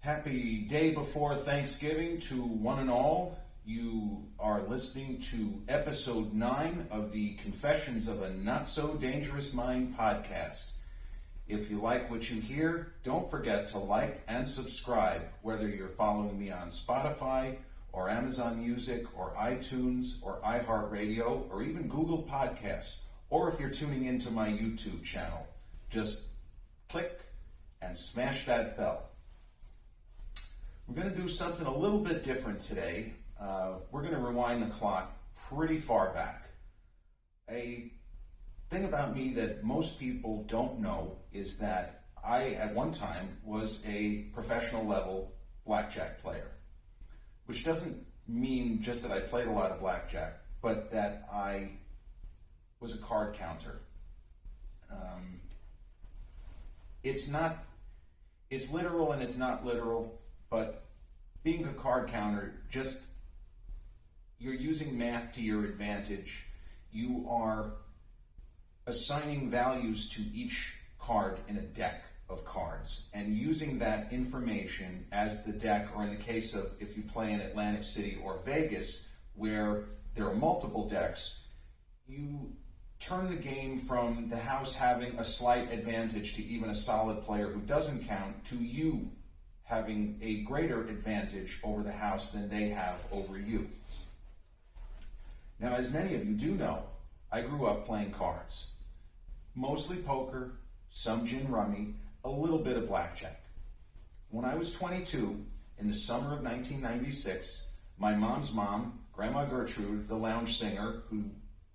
Happy day before Thanksgiving to one and all. You are listening to episode 9 of the Confessions of a Not So Dangerous Mind podcast. If you like what you hear, don't forget to like and subscribe, whether you're following me on Spotify or Amazon Music or iTunes or iHeartRadio or even Google Podcasts, or if you're tuning into my YouTube channel. Just click and smash that bell. We're going to do something a little bit different today. We're going to rewind the clock pretty far back. A thing about me that most people don't know is that I, at one time, was a professional level blackjack player, which doesn't mean just that I played a lot of blackjack, but that I was a card counter. It's literal and it's not literal, but being a card counter, you're using math to your advantage. You are assigning values to each card in a deck of cards and using that information as the deck, or in the case of if you play in Atlantic City or Vegas, where there are multiple decks, you turn the game from the house having a slight advantage to even a solid player who doesn't count to you having a greater advantage over the house than they have over you. Now, as many of you do know, I grew up playing cards. Mostly poker, some gin rummy, a little bit of blackjack. When I was 22, in the summer of 1996, my mom's mom, Grandma Gertrude, the lounge singer, who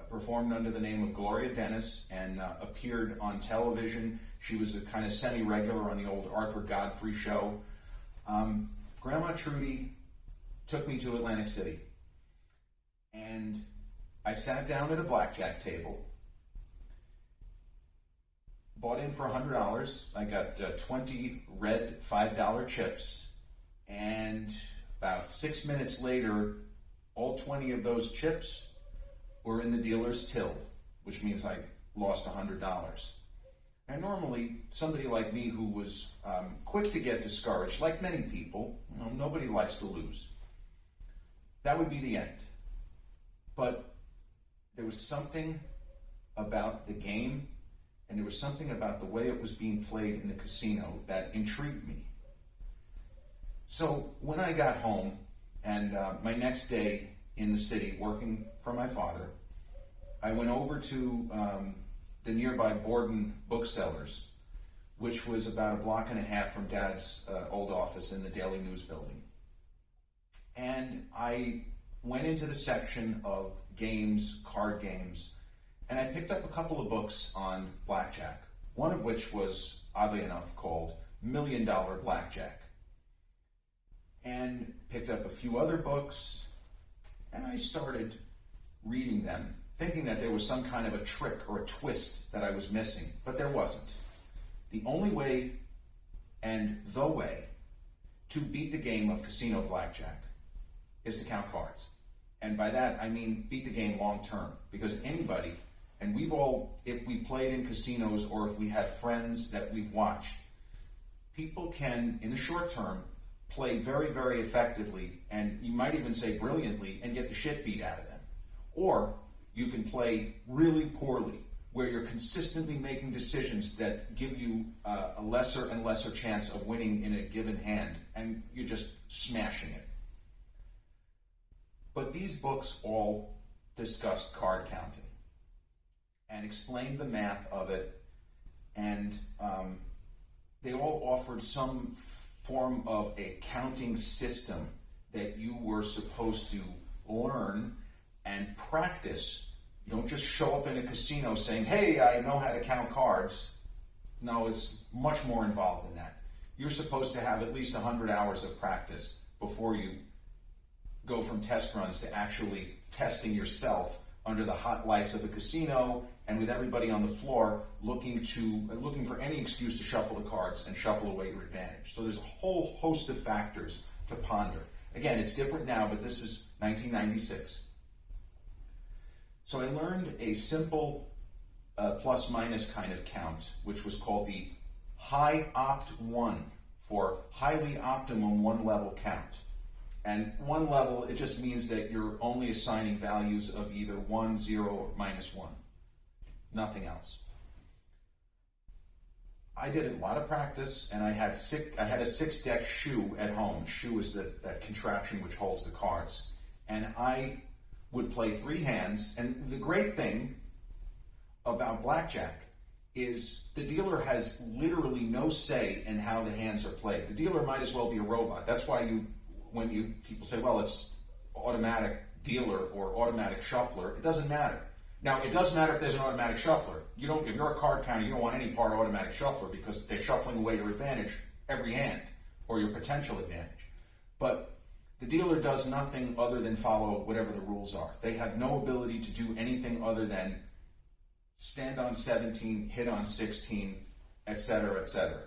performed under the name of Gloria Dennis and appeared on television. She was a kind of semi-regular on the old Arthur Godfrey show. Grandma Trudy took me to Atlantic City, and I sat down at a blackjack table, bought in for $100. I got 20 red $5 chips, and about 6 minutes later, all 20 of those chips were in the dealer's till, which means I lost $100. And normally, somebody like me who was quick to get discouraged, like many people, nobody likes to lose, that would be the end. But there was something about the game, and there was something about the way it was being played in the casino that intrigued me. So when I got home, and my next day in the city working for my father, I went over to the nearby Borden Booksellers, which was about a block and a half from Dad's old office in the Daily News building. And I went into the section of games, card games, and I picked up a couple of books on blackjack, one of which was, oddly enough, called $1 Million Blackjack. And picked up a few other books, and I started reading them, thinking that there was some kind of a trick or a twist that I was missing, but there wasn't. The only way, and the way, to beat the game of casino blackjack is to count cards. And by that, I mean beat the game long term, because anybody, and we've all, if we've played in casinos or if we have friends that we've watched, people can, in the short term, play very, very effectively, and you might even say brilliantly, and get the shit beat out of them. Or you can play really poorly, where you're consistently making decisions that give you a lesser and lesser chance of winning in a given hand, and you're just smashing it. But these books all discussed card counting and explained the math of it, and they all offered some form of a counting system that you were supposed to learn and practice. You don't just show up in a casino saying, hey, I know how to count cards. No, it's much more involved than that. You're supposed to have at least 100 hours of practice before you go from test runs to actually testing yourself under the hot lights of the casino and with everybody on the floor looking for any excuse to shuffle the cards and shuffle away your advantage. So there's a whole host of factors to ponder. Again, it's different now, but this is 1996. So I learned a simple plus minus kind of count, which was called the high opt 1 for highly optimum one level count. And one level, it just means that you're only assigning values of either 1, 0, or -1. Nothing else. I did a lot of practice, and I had a 6-deck shoe at home. Shoe is that contraption which holds the cards. And I would play 3 hands. And the great thing about blackjack is the dealer has literally no say in how the hands are played. The dealer might as well be a robot. That's why people say, well, it's automatic dealer or automatic shuffler, it doesn't matter. Now, it does matter if there's an automatic shuffler. If you're a card counter, you don't want any part of automatic shuffler because they're shuffling away your advantage every hand, or your potential advantage. But the dealer does nothing other than follow whatever the rules are. They have no ability to do anything other than stand on 17, hit on 16, etc., etc.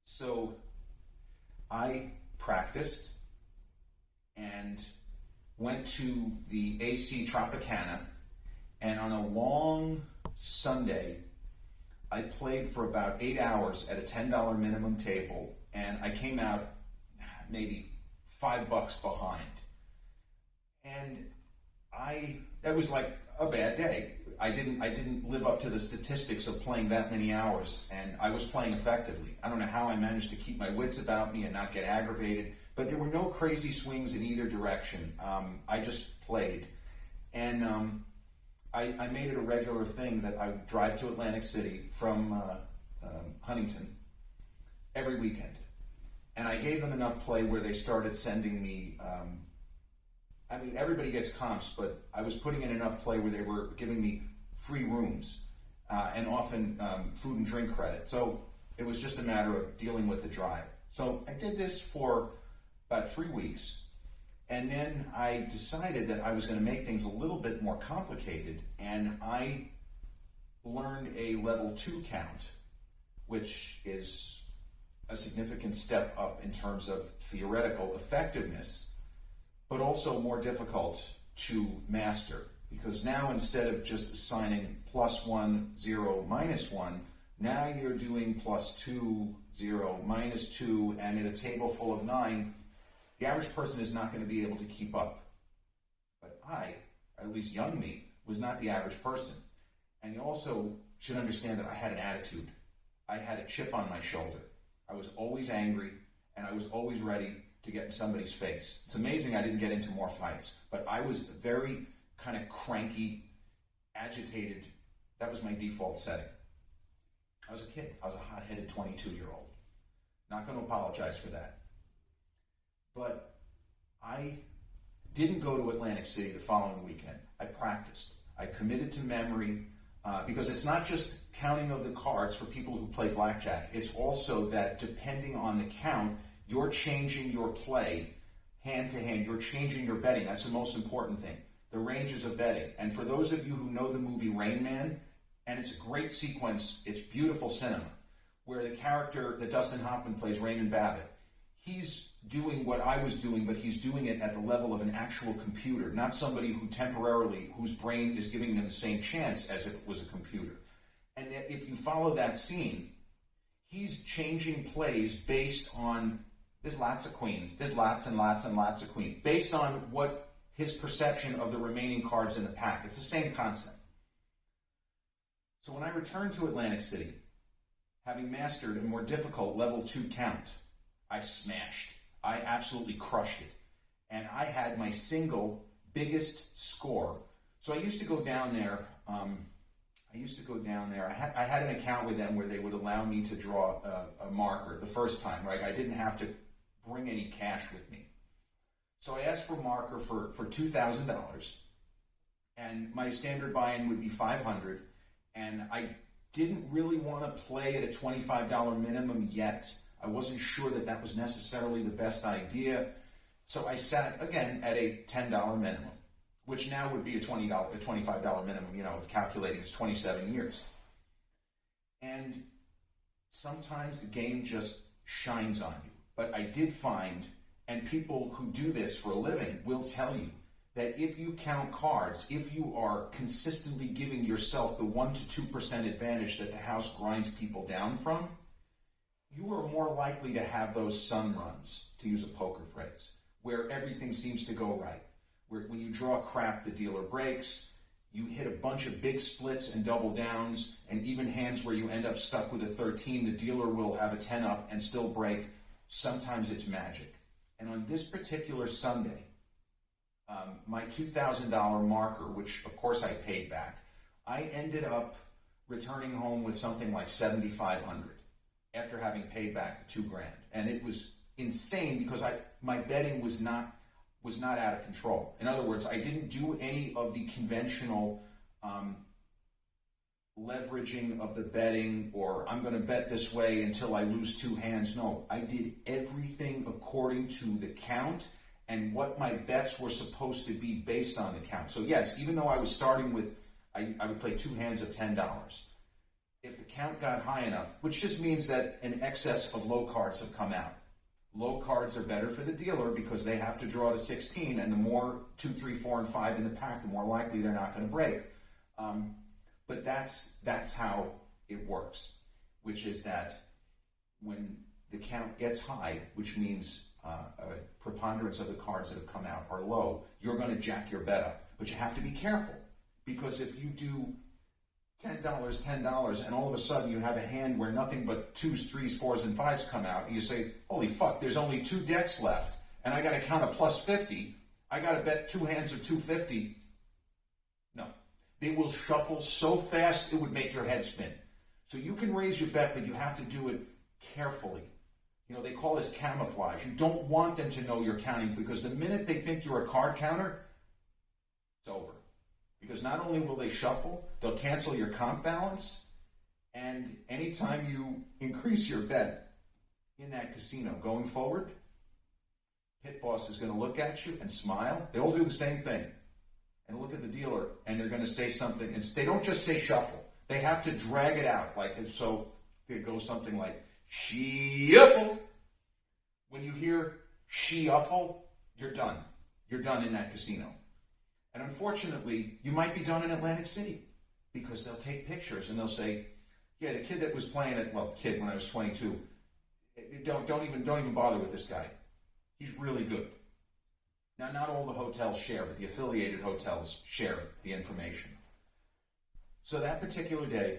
So I practiced and went to the AC Tropicana, and on a long Sunday, I played for about 8 hours at a $10 minimum table, and I came out maybe $5 behind. And that was like a bad day. I didn't live up to the statistics of playing that many hours, and I was playing effectively. I don't know how I managed to keep my wits about me and not get aggravated, but there were no crazy swings in either direction. I just played. And I made it a regular thing that I would drive to Atlantic City from Huntington every weekend. And I gave them enough play where they started sending me, everybody gets comps, but I was putting in enough play where they were giving me free rooms and often food and drink credit. So it was just a matter of dealing with the drive. So I did this for about 3 weeks. And then I decided that I was going to make things a little bit more complicated, and I learned a level 2 count, which is a significant step up in terms of theoretical effectiveness, but also more difficult to master, because now instead of just assigning +1, 0, -1, now you're doing +2, 0, -2, and in a table full of 9, the average person is not going to be able to keep up. But I, or at least young me, was not the average person. And you also should understand that I had an attitude. I had a chip on my shoulder. I was always angry, and I was always ready to get in somebody's face. It's amazing I didn't get into more fights, but I was very kind of cranky, agitated. That was my default setting. I was a kid. I was a hot-headed 22-year-old. Not going to apologize for that. But I didn't go to Atlantic City the following weekend. I practiced. I committed to memory because it's not just counting of the cards for people who play blackjack. It's also that depending on the count, you're changing your play hand to hand. You're changing your betting. That's the most important thing. The ranges of betting. And for those of you who know the movie Rain Man, and it's a great sequence, it's beautiful cinema, where the character that Dustin Hoffman plays, Raymond Babbitt, he's doing what I was doing, but he's doing it at the level of an actual computer, not somebody whose brain is giving them the same chance as if it was a computer. And if you follow that scene, he's changing plays based on, there's lots of queens, there's lots and lots and lots of queens, based on what his perception of the remaining cards in the pack. It's the same concept. So when I returned to Atlantic City, having mastered a more difficult level 2 count, I smashed. I absolutely crushed it. And I had my single biggest score. So I used to go down there. I had an account with them where they would allow me to draw a marker the first time, right? I didn't have to bring any cash with me. So I asked for a marker for $2,000. And my standard buy-in would be $500. And I didn't really want to play at a $25 minimum yet. I wasn't sure that that was necessarily the best idea. So I sat, again, at a $10 minimum, which now would be a $25 minimum, calculating it's 27 years. And sometimes the game just shines on you. But I did find, and people who do this for a living will tell you, that if you count cards, if you are consistently giving yourself the 1 to 2% advantage that the house grinds people down from, you are more likely to have those sun runs, to use a poker phrase, where everything seems to go right. Where when you draw crap, the dealer breaks, you hit a bunch of big splits and double downs, and even hands where you end up stuck with a 13, the dealer will have a 10 up and still break. Sometimes it's magic. And on this particular Sunday, my $2,000 marker, which of course I paid back, I ended up returning home with something like $7,500 after having paid back the $2,000. And it was insane because my betting was not out of control. In other words, I didn't do any of the conventional leveraging of the betting, or I'm going to bet this way until I lose two hands. No, I did everything according to the count and what my bets were supposed to be based on the count. So yes, even though I was starting with, I would play two hands of $10. If the count got high enough, which just means that an excess of low cards have come out. Low cards are better for the dealer because they have to draw to 16, and the more 2, 3, 4, and 5 in the pack, the more likely they're not going to break. But that's how it works, which is that when the count gets high, which means a preponderance of the cards that have come out are low, you're going to jack your bet up. But you have to be careful, because if you do $10, $10, and all of a sudden you have a hand where nothing but 2s, 3s, 4s, and 5s come out, and you say, holy fuck, there's only 2 decks left, and I got to count a plus 50, I got to bet 2 hands of 250. No. They will shuffle so fast it would make your head spin. So you can raise your bet, but you have to do it carefully. You know, they call this camouflage. You don't want them to know you're counting, because the minute they think you're a card counter, it's over. Because not only will they shuffle, they'll cancel your comp balance, and anytime you increase your bet in that casino going forward, pit boss is going to look at you and smile. They all do the same thing. And look at the dealer, and they're going to say something. And they don't just say shuffle. They have to drag it out. So it goes something like, shuffle. When you hear shuffle, you're done. You're done in that casino. And unfortunately, you might be done in Atlantic City, because they'll take pictures and they'll say, yeah, the kid that was playing it, well, kid when I was 22, don't even bother with this guy. He's really good. Now, not all the hotels share, but the affiliated hotels share the information. So that particular day,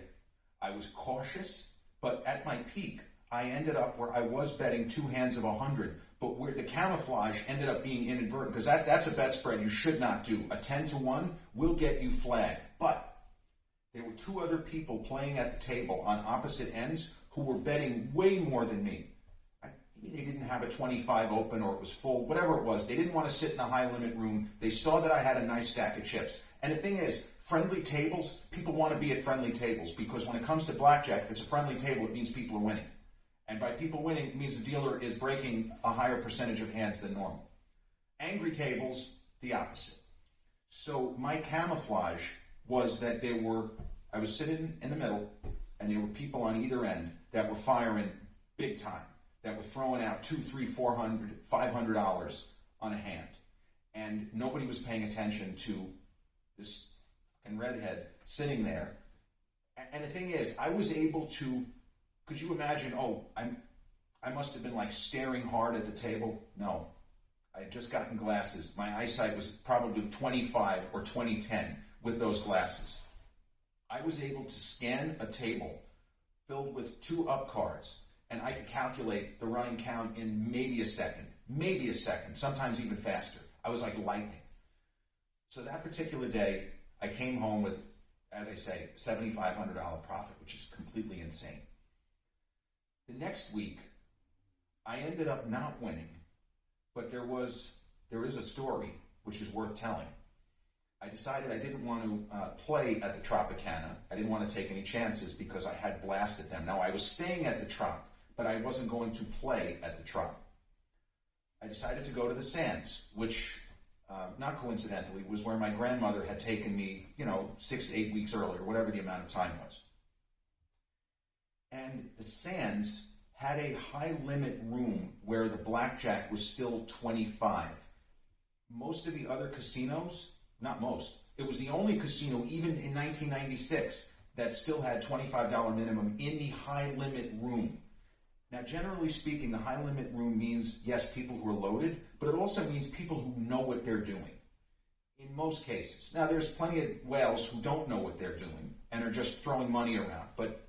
I was cautious, but at my peak, I ended up where I was betting 2 hands of 100, but where the camouflage ended up being inadvertent, because that's a bet spread you should not do. A 10-1 will get you flagged. But there were 2 other people playing at the table on opposite ends who were betting way more than me. Maybe they didn't have a 25 open, or it was full, whatever it was. They didn't want to sit in a high limit room. They saw that I had a nice stack of chips. And the thing is, friendly tables, people want to be at friendly tables, because when it comes to blackjack, if it's a friendly table, it means people are winning. And by people winning, it means the dealer is breaking a higher percentage of hands than normal. Angry tables, the opposite. So my camouflage was that I was sitting in the middle, and there were people on either end that were firing big time, that were throwing out $200, $300, $400, $500 on a hand. And nobody was paying attention to this fucking redhead sitting there. And the thing is, I was able to, could you imagine, I must have been like staring hard at the table? No. I had just gotten glasses. My eyesight was probably 25 or 20/10 with those glasses. I was able to scan a table filled with 2 up cards, and I could calculate the running count in maybe a second, sometimes even faster. I was like lightning. So that particular day, I came home with, as I say, $7,500 profit, which is completely insane. The next week, I ended up not winning, but there is a story which is worth telling. I decided I didn't want to play at the Tropicana. I didn't want to take any chances because I had blasted them. Now, I was staying at the Trop, but I wasn't going to play at the Trop. I decided to go to the Sands, which, not coincidentally, was where my grandmother had taken me, 6 to 8 weeks earlier, whatever the amount of time was. And the Sands had a high limit room where the blackjack was still 25. Most of the other casinos, not most, it was the only casino even in 1996 that still had $25 minimum in the high limit room. Now, generally speaking, the high limit room means, yes, people who are loaded, but it also means people who know what they're doing. In most cases. Now, there's plenty of whales who don't know what they're doing and are just throwing money around. But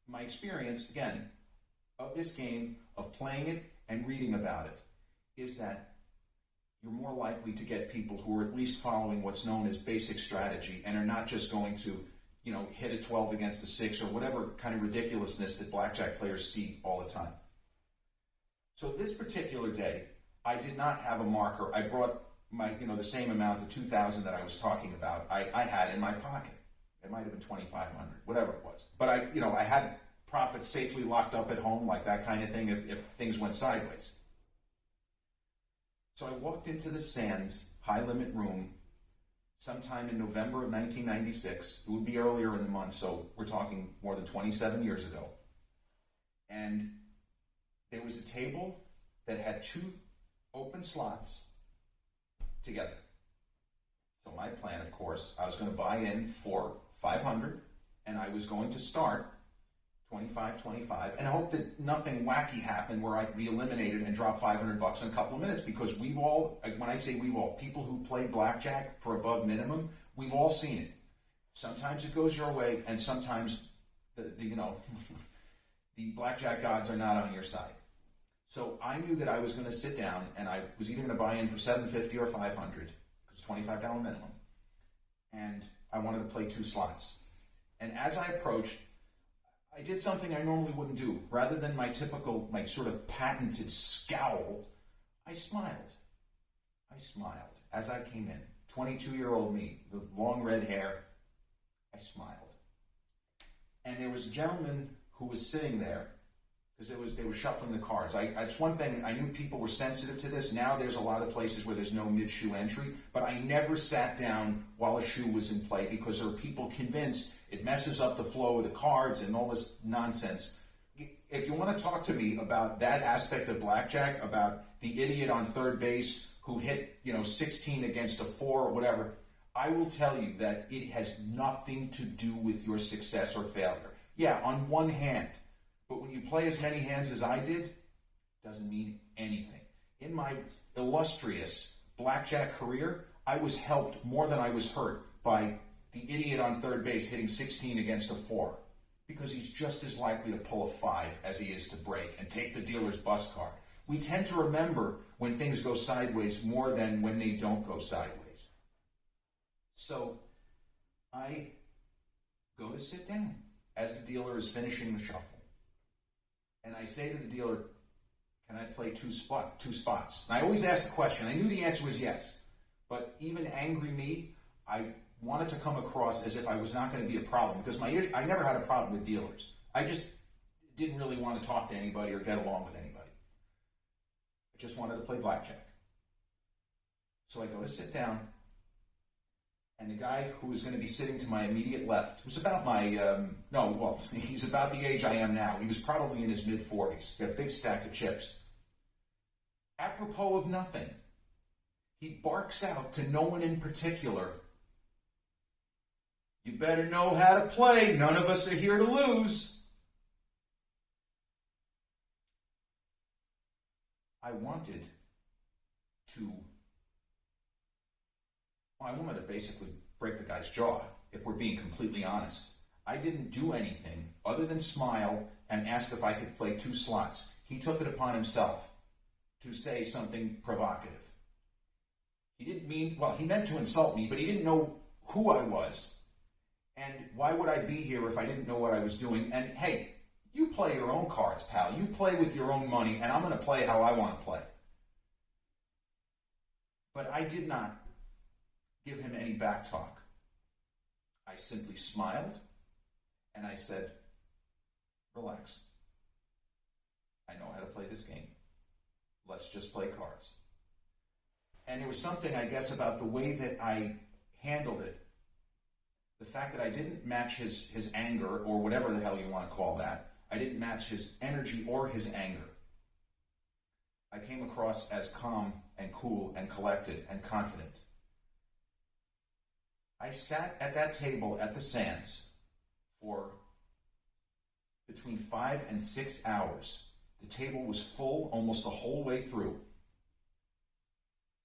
my experience, again, of this game, of playing it and reading about it, is that you're more likely to get people who are at least following what's known as basic strategy and are not just going to, hit a 12 against a 6 or whatever kind of ridiculousness that blackjack players see all the time. So this particular day, I did not have a marker. I brought my, the same amount of 2,000 that I was talking about. I had in my pocket. It might have been 2,500, whatever it was. But I had profits safely locked up at home, like that kind of thing, if things went sideways. So I walked into the Sands high limit room sometime in November of 1996. It would be earlier in the month, so we're talking more than 27 years ago. And there was a table that had 2 open slots together. So my plan, of course, I was going to buy in for 500, and I was going to start 25 and hope that nothing wacky happened where I'd be eliminated and drop $500 in a couple of minutes, because we've all, when I say we've all, people who play blackjack for above minimum, we've all seen it. Sometimes it goes your way, and sometimes the blackjack gods are not on your side. So I knew that I was going to sit down, and I was either going to buy in for $750 or $500, because it's $25 minimum, and I wanted to play 2 slots. And as I approached, I did something I normally wouldn't do. Rather than my typical, sort of patented scowl, I smiled. I smiled as I came in. 22-year-old me, the long red hair, I smiled. And there was a gentleman who was sitting there, because they were shuffling the cards. It's one thing, I knew people were sensitive to this. Now there's a lot of places where there's no mid-shoe entry, but I never sat down while a shoe was in play, because there are people convinced it messes up the flow of the cards and all this nonsense. If you want to talk to me about that aspect of blackjack, about the idiot on third base who hit 16 against a 4 or whatever, I will tell you that it has nothing to do with your success or failure. Yeah, on one hand, but when you play as many hands as I did, it doesn't mean anything. In my illustrious blackjack career, I was helped more than I was hurt by the idiot on third base hitting 16 against a 4, because he's just as likely to pull a 5 as he is to break and take the dealer's bus card. We tend to remember when things go sideways more than when they don't go sideways. So I go to sit down as the dealer is finishing the shuffle. And I say to the dealer, can I play 2 spots? And I always ask the question. I knew the answer was yes. But even angry me, I wanted to come across as if I was not going to be a problem, because I never had a problem with dealers. I just didn't really want to talk to anybody or get along with anybody. I just wanted to play blackjack. So I go to sit down, and the guy who was going to be sitting to my immediate left, who's about he's about the age I am now. He was probably in his mid-40s. He had a big stack of chips. Apropos of nothing, he barks out to no one in particular, "You better know how to play. None of us are here to lose." I wanted to basically break the guy's jaw, if we're being completely honest. I didn't do anything other than smile and ask if I could play 2 slots. He took it upon himself to say something provocative. He meant to insult me, but he didn't know who I was. And why would I be here if I didn't know what I was doing? And hey, you play your own cards, pal. You play with your own money, and I'm going to play how I want to play. But I did not give him any back talk. I simply smiled, and I said, "Relax. I know how to play this game. Let's just play cards." And there was something, I guess, about the way that I handled it. The fact that I didn't match his anger, or whatever the hell you want to call that. I didn't match his energy or his anger. I came across as calm and cool and collected and confident. I sat at that table at the Sands for between 5 and 6 hours The table was full almost the whole way through.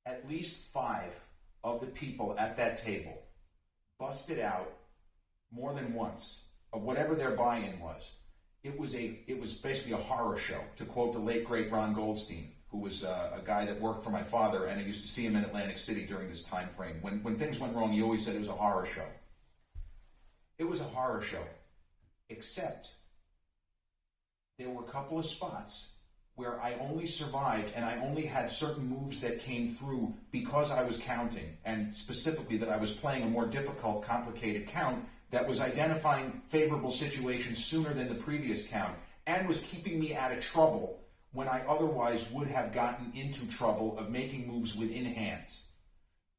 At least 5 of the people at that table busted out more than once of whatever their buy-in was. It was basically a horror show, to quote the late great Ron Goldstein, who was a guy that worked for my father, and I used to see him in Atlantic City during this time frame. When things went wrong, he always said it was a horror show. It was a horror show, except there were a couple of spots where I only survived and I only had certain moves that came through because I was counting, and specifically that I was playing a more difficult, complicated count that was identifying favorable situations sooner than the previous count and was keeping me out of trouble when I otherwise would have gotten into trouble of making moves within hands.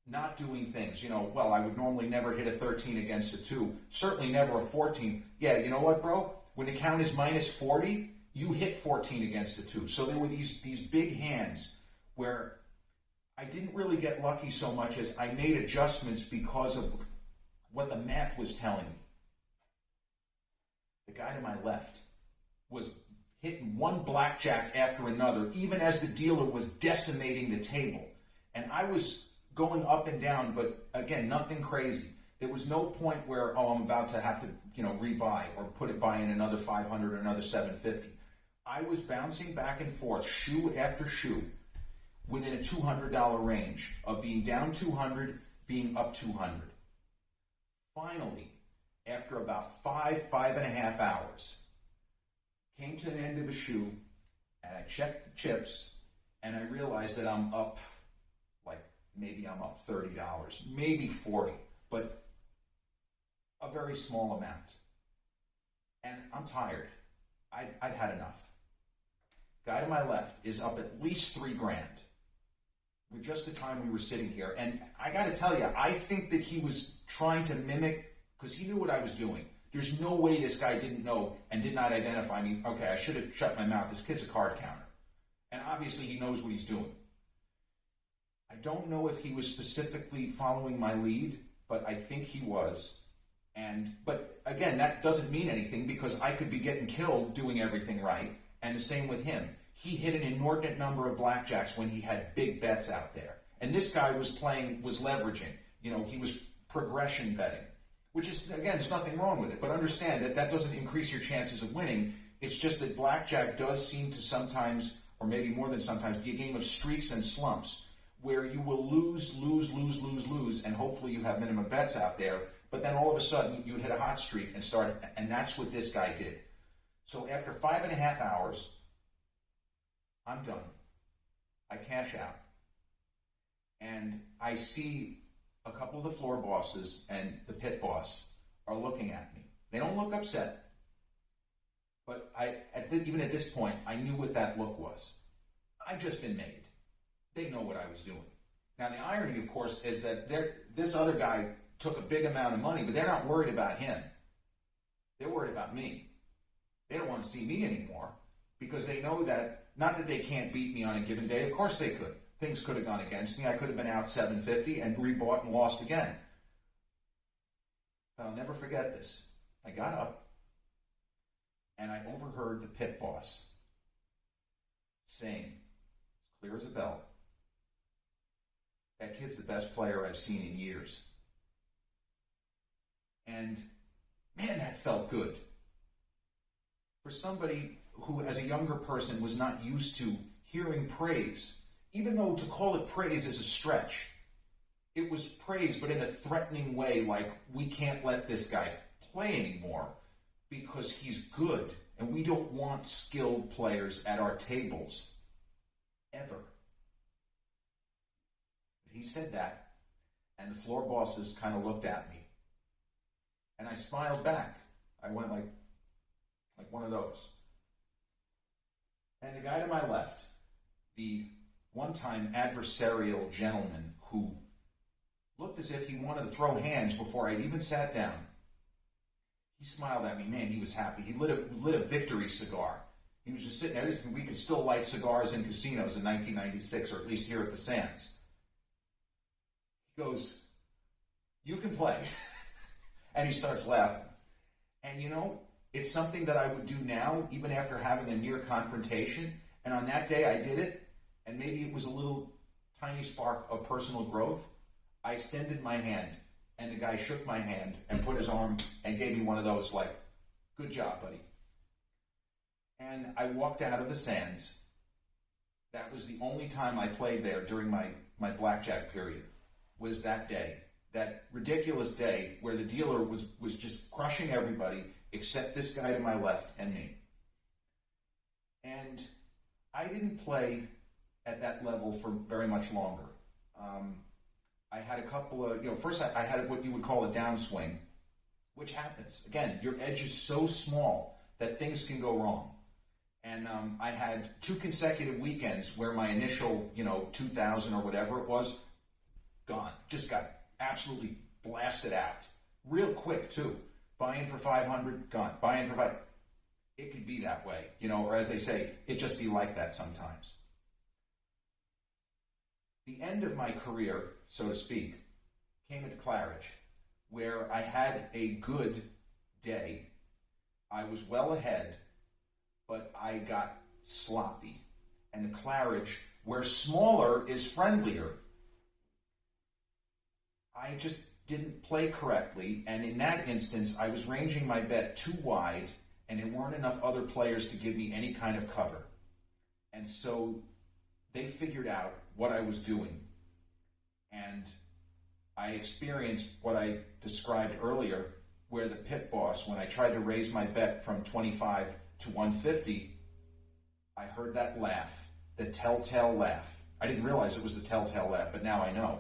Not doing things, well, I would normally never hit a 13 against a 2, certainly never a 14. Yeah, you know what, bro? When the count is minus 40, you hit 14 against a 2. So there were these big hands where I didn't really get lucky so much as I made adjustments because of what the math was telling me. The guy to my left was hitting one blackjack after another, even as the dealer was decimating the table. And I was going up and down, but again, nothing crazy. There was no point where, I'm about to have to, rebuy or buy in another 500 or another 750. I was bouncing back and forth, shoe after shoe, within a $200 range of being down 200, being up 200. Finally, after about 5.5 hours, came to an end of a shoe, and I checked the chips, and I realized that I'm up, maybe I'm up $30, maybe 40, but a very small amount. And I'm tired. I'd had enough. Guy to my left is up at least $3,000 with just the time we were sitting here. And I got to tell you, I think that he was trying to mimic, because he knew what I was doing. There's no way this guy didn't know and did not identify me. Okay, I should have shut my mouth. This kid's a card counter. And obviously he knows what he's doing. I don't know if he was specifically following my lead, but I think he was. But again, that doesn't mean anything because I could be getting killed doing everything right. And the same with him. He hit an inordinate number of blackjacks when he had big bets out there. And this guy was leveraging. He was progression betting, which is, again, there's nothing wrong with it. But understand that that doesn't increase your chances of winning. It's just that blackjack does seem to sometimes, or maybe more than sometimes, be a game of streaks and slumps, where you will lose, and hopefully you have minimum bets out there, but then all of a sudden you hit a hot streak and that's what this guy did. So after 5.5 hours, I'm done. I cash out. And I see a couple of the floor bosses and the pit boss are looking at me. They don't look upset, but even at this point, I knew what that look was. I've just been made. They know what I was doing. Now, the irony, of course, is that this other guy took a big amount of money, but they're not worried about him. They're worried about me. They don't want to see me anymore because they know that, not that they can't beat me on a given day. Of course they could. Things could have gone against me. I could have been out 750 and rebought and lost again. But I'll never forget this. I got up and I overheard the pit boss saying, as clear as a bell, "That kid's the best player I've seen in years." And man, that felt good. For somebody who, as a younger person, was not used to hearing praise, even though to call it praise is a stretch, it was praise, but in a threatening way, like, we can't let this guy play anymore because he's good, and we don't want skilled players at our tables, ever. He said that, and the floor bosses kind of looked at me. And I smiled back. I went like one of those. And the guy to my left, the one-time adversarial gentleman who looked as if he wanted to throw hands before I'd even sat down, he smiled at me. Man, he was happy. He lit a victory cigar. He was just sitting there. We could still light cigars in casinos in 1996, or at least here at the Sands. He goes, "You can play." And he starts laughing. And It's something that I would do now, even after having a near confrontation. And on that day, I did it, and maybe it was a little tiny spark of personal growth. I extended my hand, and the guy shook my hand and put his arm and gave me one of those, like, good job, buddy. And I walked out of the sands. That was the only time I played there during my blackjack period, was that day. That ridiculous day where the dealer was just crushing everybody except this guy to my left and me. And I didn't play at that level for very much longer. I had a couple of, first I had what you would call a downswing, which happens. Again, your edge is so small that things can go wrong. And I had 2 consecutive weekends where my initial, 2,000 or whatever it was, gone. Just got absolutely blasted out. Real quick, too. Buy in for 500, gone. Buy in for 5. It could be that way, or as they say, it just be like that sometimes. The end of my career, so to speak, came at Claridge, where I had a good day. I was well ahead, but I got sloppy. And the Claridge, where smaller is friendlier, I just didn't play correctly, and in that instance, I was ranging my bet too wide, and there weren't enough other players to give me any kind of cover. And so they figured out what I was doing, and I experienced what I described earlier, where the pit boss, when I tried to raise my bet from 25 to 150, I heard that laugh, the telltale laugh. I didn't realize it was the telltale laugh, but now I know.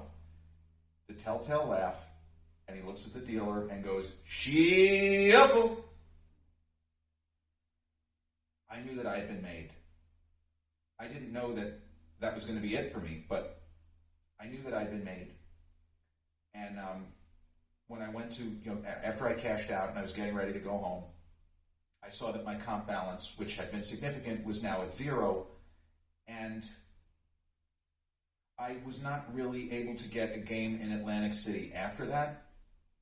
The telltale laugh, and he looks at the dealer and goes, "Shuffle." I knew that I had been made. I didn't know that that was going to be it for me, but I knew that I'd been made. And when I went to, after I cashed out and I was getting ready to go home, I saw that my comp balance, which had been significant, was now at 0, and I was not really able to get a game in Atlantic City after that.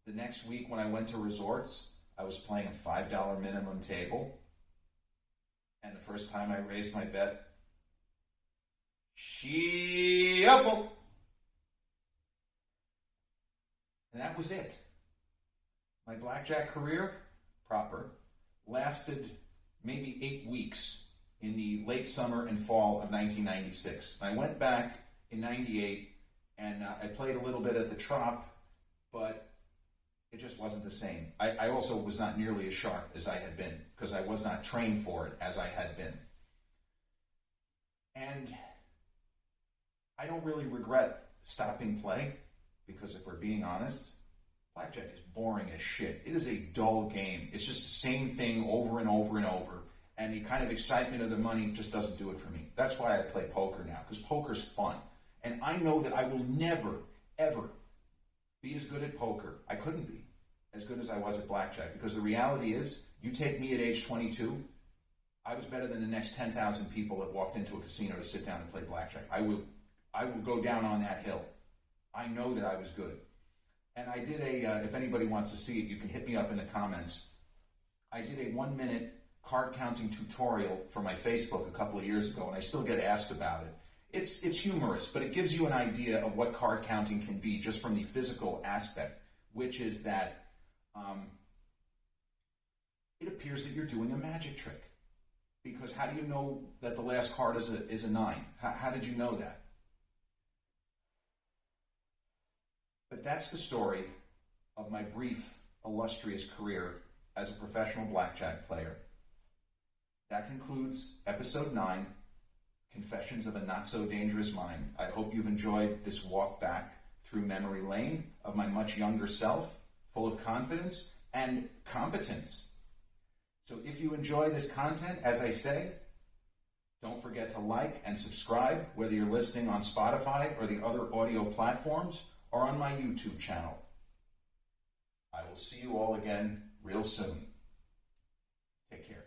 The next week when I went to resorts, I was playing a $5 minimum table, and the first time I raised my bet, shuffle. And that was it. My blackjack career, proper, lasted maybe 8 weeks in the late summer and fall of 1996. I went back in 98, and I played a little bit at the Trop, but it just wasn't the same. I also was not nearly as sharp as I had been, because I was not trained for it as I had been. And I don't really regret stopping play, because if we're being honest, blackjack is boring as shit. It is a dull game. It's just the same thing over and over and over. And the kind of excitement of the money just doesn't do it for me. That's why I play poker now, because poker's fun. And I know that I will never, ever be as good at poker. I couldn't be as good as I was at blackjack, because the reality is, you take me at age 22, I was better than the next 10,000 people that walked into a casino to sit down and play blackjack. I will go down on that hill. I know that I was good. And I did if anybody wants to see it, you can hit me up in the comments. I did a 1-minute card counting tutorial for my Facebook a couple of years ago, and I still get asked about it. It's humorous, but it gives you an idea of what card counting can be just from the physical aspect, which is that it appears that you're doing a magic trick. Because how do you know that the last card is a 9? How did you know that? But that's the story of my brief, illustrious career as a professional blackjack player. That concludes episode 9, Confessions of a Not So Dangerous Mind. I hope you've enjoyed this walk back through memory lane of my much younger self, full of confidence and competence. So if you enjoy this content, as I say, don't forget to like and subscribe, whether you're listening on Spotify or the other audio platforms, or on my YouTube channel. I will see you all again real soon. Take care.